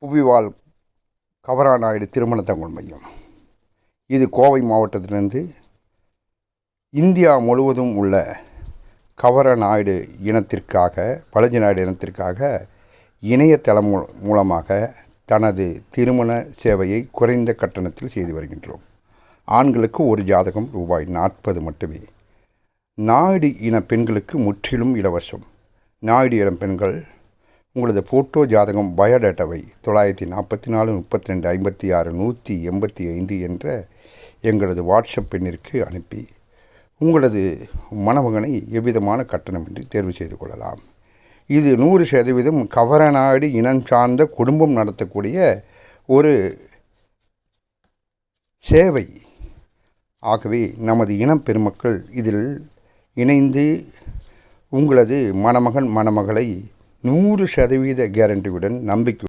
புவிவாழ் கவராநாயுடு திருமண தகவல் மையம். இது கோவை மாவட்டத்திலிருந்து இந்தியா முழுவதும் உள்ள கவரநாயுடு இனத்திற்காக, பழஞ்சி நாயுடு இனத்திற்காக இணையதளம் மூலமாக தனது திருமண சேவையை குறைந்த கட்டணத்தில் செய்து வருகின்றோம். ஆண்களுக்கு ஒரு ஜாதகம் ரூபாய் 40 மட்டுமே. நாயுடு இன பெண்களுக்கு முற்றிலும் இலவசம். நாயுடு இன பெண்கள் உங்களது ஃபோட்டோ ஜாதகம் பயோடேட்டாவை 944 32 56 185 என்ற எங்களது வாட்ஸ்அப் எண்ணிற்கு அனுப்பி உங்களது மணமகனை எவ்விதமான கட்டணமின்றி தேர்வு செய்து கொள்ளலாம். இது 100% கவரநாயுடு இனம் சார்ந்த குடும்பம் நடத்தக்கூடிய ஒரு சேவை. ஆகவே நமது இனம் பெருமக்கள் இதில் இணைந்து உங்களது மணமகன் மணமகளை 100% கேரண்டியுடன் நம்பிக்கை